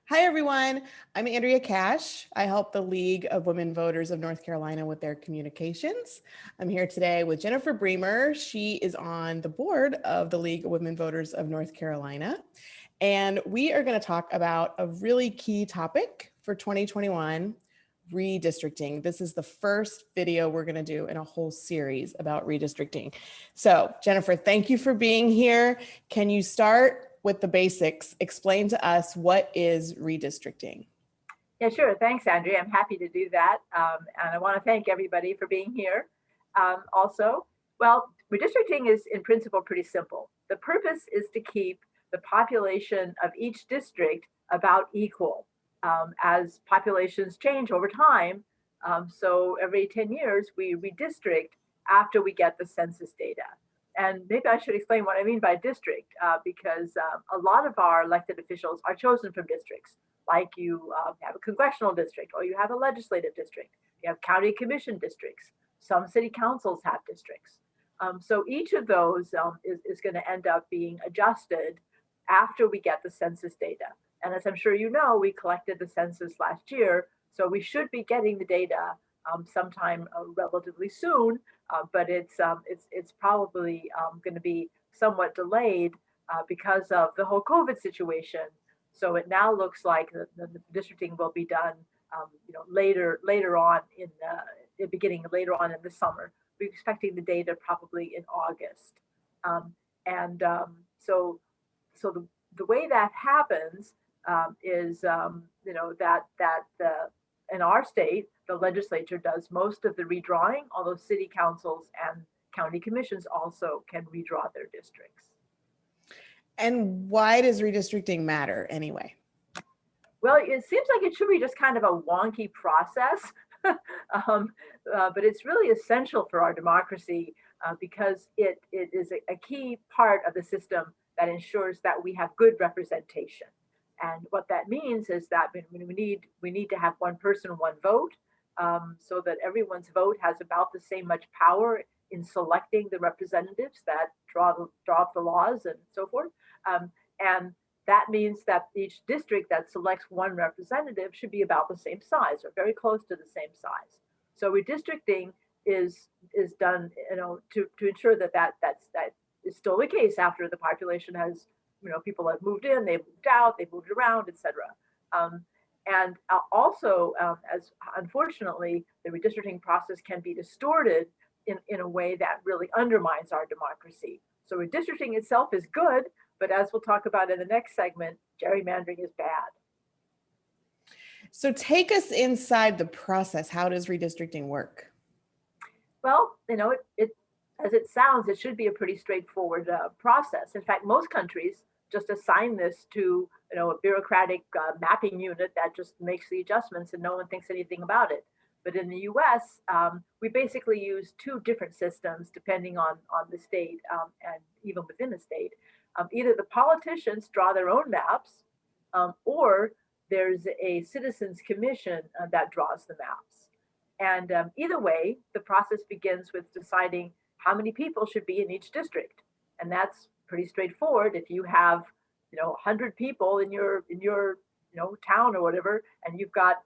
Hi, everyone. I'm Andrea Cash. I help the League of Women Voters of North Carolina with their communications. I'm here today with Jennifer Bremer. She is on the board of the League of Women Voters of North Carolina. And we are going to talk about a really key topic for 2021, redistricting. This is the first video we're going to do in a whole series about redistricting. So, Jennifer, thank you for being here. Can you start with the basics? Explain to us what is redistricting. Yeah, sure. Thanks, Andrea. I'm happy to do that. And I want to thank everybody for being here. Redistricting is in principle pretty simple. The purpose is to keep the population of each district about equal. As populations change over time, so every 10 years, we redistrict after we get the census data. And maybe I should explain what I mean by district, because a lot of our elected officials are chosen from districts. Like you have a congressional district, or you have a legislative district, you have county commission districts, some city councils have districts. So each of those is going to end up being adjusted after we get the census data. And as I'm sure you know, we collected the census last year, so we should be getting the data sometime relatively soon, but it's probably going to be somewhat delayed because of the whole COVID situation. So it now looks like the districting will be done, later on in the beginning later on in the summer. We're expecting the data probably in August, so the way that happens is in our state the legislature does most of the redrawing, although city councils and county commissions also can redraw their districts. And why does redistricting matter anyway? Well, it seems like it should be just kind of a wonky process, but it's really essential for our democracy because it is a key part of the system that ensures that we have good representation. And what that means is that we need to have one person, one vote, so that everyone's vote has about the same much power in selecting the representatives that draw up the laws and so forth. And that means that each district that selects one representative should be about the same size or very close to the same size. So redistricting is done, to ensure that is still the case after the population has, people have moved in, they've moved out, they've moved around, etc. Also, as unfortunately, the redistricting process can be distorted in a way that really undermines our democracy. So redistricting itself is good, but as we'll talk about in the next segment, gerrymandering is bad. So take us inside the process. How does redistricting work? Well, as it sounds, it should be a pretty straightforward process. In fact, most countries just assign this to a bureaucratic mapping unit that just makes the adjustments and no one thinks anything about it. But in the US, we basically use two different systems depending on the state and even within the state. Either the politicians draw their own maps or there's a citizens commission that draws the maps. And either way, the process begins with deciding how many people should be in each district. And that's pretty straightforward. If you have 100 people in your town or whatever, and you've got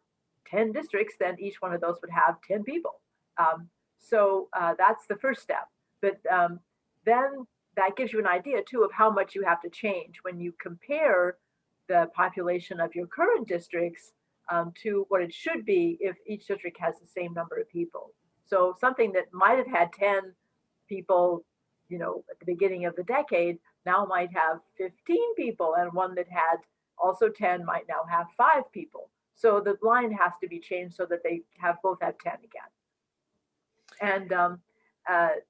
10 districts, then each one of those would have 10 people. So that's the first step. But then that gives you an idea too of how much you have to change when you compare the population of your current districts to what it should be if each district has the same number of people. So something that might have had 10 people, at the beginning of the decade, now might have 15 people, and one that had also 10 might now have 5 people. So the line has to be changed so that they both have 10 again. And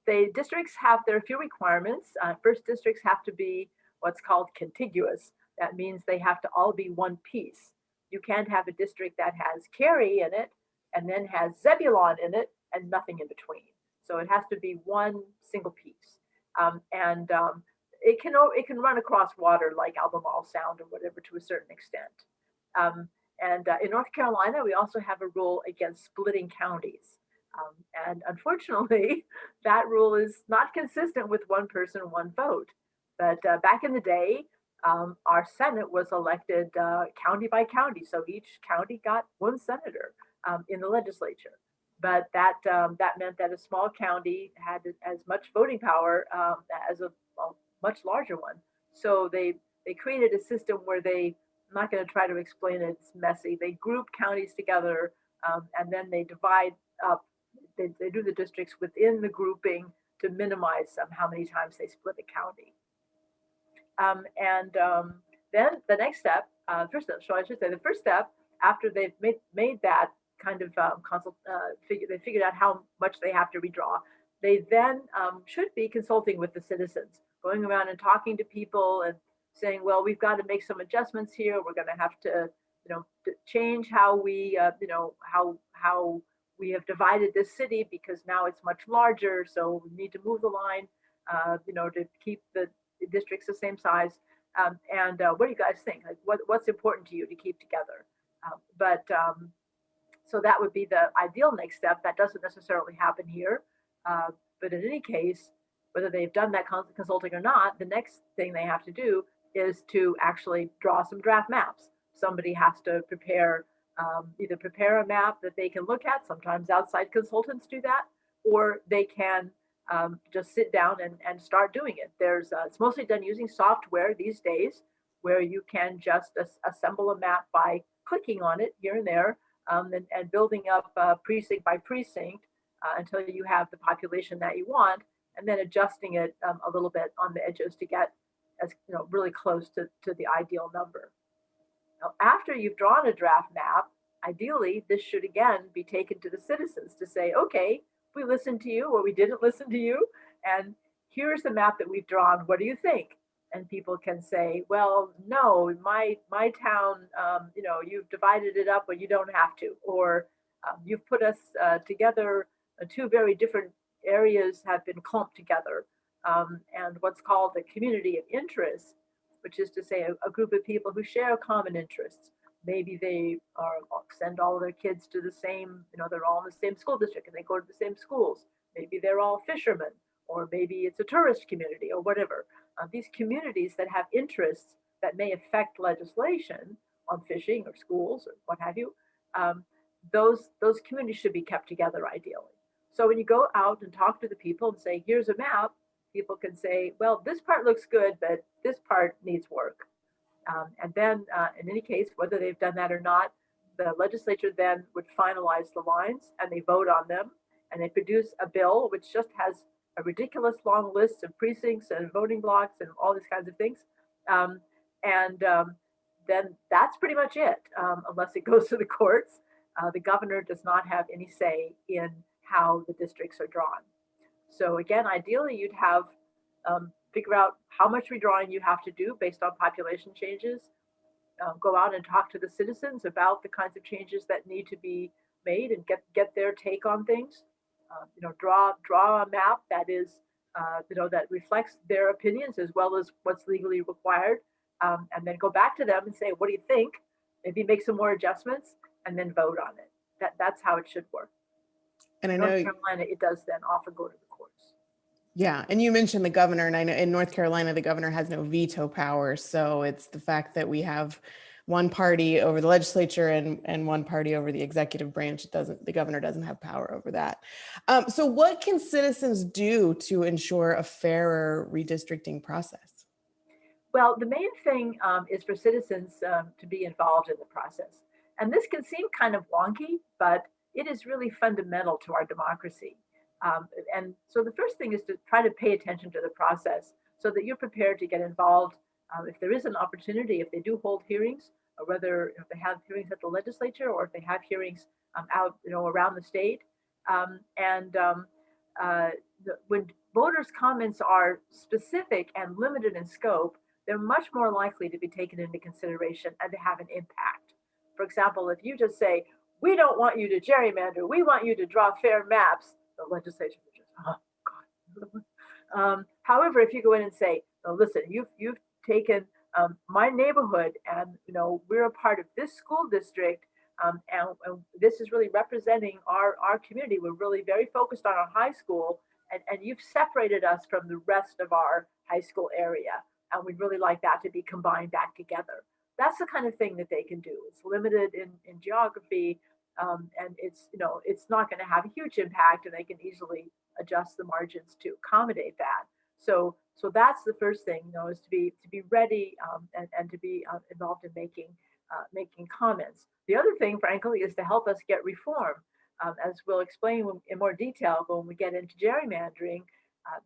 the districts there are a few requirements. First, districts have to be what's called contiguous. That means they have to all be one piece. You can't have a district that has Cary in it and then has Zebulon in it and nothing in between. So it has to be one single piece. It can run across water like Albemarle Sound or whatever to a certain extent. In North Carolina, we also have a rule against splitting counties. And unfortunately, that rule is not consistent with one person, one vote. But back in the day, our Senate was elected county by county. So each county got one senator in the legislature. But that meant that a small county had as much voting power as a much larger one. So they created a system where I'm not going to try to explain it, it's messy. They group counties together and then they divide up, they do the districts within the grouping to minimize how many times they split a county. And then the next step, first step, so I should say the first step after they've made that kind of they figured out how much they have to redraw. They then should be consulting with the citizens, going around and talking to people and saying, well, we've got to make some adjustments here. We're going to have to, change how we, how we have divided this city because now it's much larger. So we need to move the line, to keep the districts the same size. And what do you guys think? Like, what's important to you to keep together? So that would be the ideal next step. That doesn't necessarily happen here. But in any case, whether they've done that consulting or not, the next thing they have to do is to actually draw some draft maps. Somebody has to prepare, either prepare a map that they can look at. Sometimes outside consultants do that, or they can just sit down and start doing it. It's mostly done using software these days, where you can just assemble a map by clicking on it here and there, and building up precinct by precinct until you have the population that you want, and then adjusting it a little bit on the edges to get as really close to the ideal number. Now, after you've drawn a draft map, ideally this should again be taken to the citizens to say, okay, we listened to you or we didn't listen to you, and here's the map that we've drawn. What do you think? And people can say, well, no, my town, you've divided it up, but you don't have to, or you've put us together. Two very different areas have been clumped together, and what's called a community of interest, which is to say a group of people who share common interests. Maybe they send all their kids to the same, they're all in the same school district and they go to the same schools. Maybe they're all fishermen, or maybe it's a tourist community or whatever. These communities that have interests that may affect legislation on fishing or schools or what have you, those communities should be kept together ideally. So when you go out and talk to the people and say, here's a map, people can say, well, this part looks good, but this part needs work. And then in any case, whether they've done that or not, the legislature then would finalize the lines and they vote on them, and they produce a bill which just has a ridiculous long list of precincts and voting blocks and all these kinds of things. Then that's pretty much it, unless it goes to the courts. The governor does not have any say in how the districts are drawn. So again, ideally, you'd have figure out how much redrawing you have to do based on population changes. Go out and talk to the citizens about the kinds of changes that need to be made and get their take on things. Draw a map that is that reflects their opinions as well as what's legally required, and then go back to them and say, what do you think? Maybe make some more adjustments and then vote on it. That's how it should work. And I in know North Carolina, it does then often go to the courts. Yeah. And you mentioned the governor, and I know in North Carolina, the governor has no veto power. So it's the fact that we have one party over the legislature and one party over the executive branch. The governor doesn't have power over that. So what can citizens do to ensure a fairer redistricting process? Well, the main thing is for citizens to be involved in the process. And this can seem kind of wonky, but it is really fundamental to our democracy. And so the first thing is to try to pay attention to the process so that you're prepared to get involved if there is an opportunity, if they do hold hearings, or whether they have hearings at the legislature or if they have hearings out around the state. When voters' comments are specific and limited in scope, they're much more likely to be taken into consideration and to have an impact. For example, if you just say, we don't want you to gerrymander, we want you to draw fair maps, the legislature would just, oh God. However, if you go in and say, no, listen, you've taken my neighborhood, and we're a part of this school district, and this is really representing our community. We're really very focused on our high school, and you've separated us from the rest of our high school area. and we'd really like that to be combined back together. That's the kind of thing that they can do. It's limited in geography, and it's not going to have a huge impact, and they can easily adjust the margins to accommodate that. So that's the first thing, is to be ready, and to be involved in making comments. The other thing, frankly, is to help us get reform, as we'll explain in more detail when we get into gerrymandering.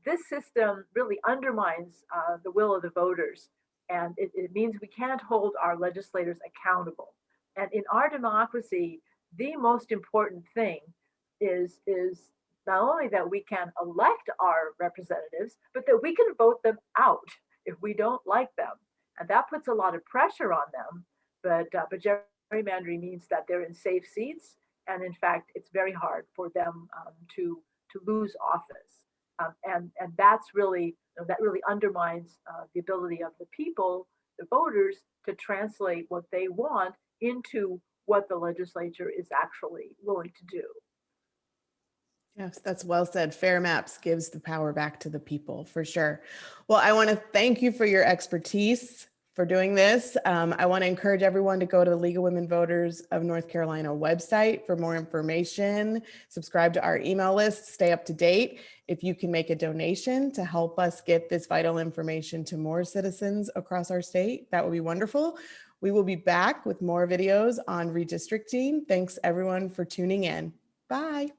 This system really undermines the will of the voters, and it means we can't hold our legislators accountable. And in our democracy, the most important thing is not only that we can elect our representatives, but that we can vote them out if we don't like them. And that puts a lot of pressure on them. But gerrymandering means that they're in safe seats, and in fact, it's very hard for them to lose office. And that's really that really undermines the ability of the people, the voters, to translate what they want into what the legislature is actually willing to do. Yes, that's well said. Fair maps gives the power back to the people, for sure. Well, I want to thank you for your expertise for doing this. I want to encourage everyone to go to the League of Women Voters of North Carolina website for more information. Subscribe to our email list, stay up to date. If you can make a donation to help us get this vital information to more citizens across our state, that would be wonderful. We will be back with more videos on redistricting. Thanks everyone for tuning in. Bye.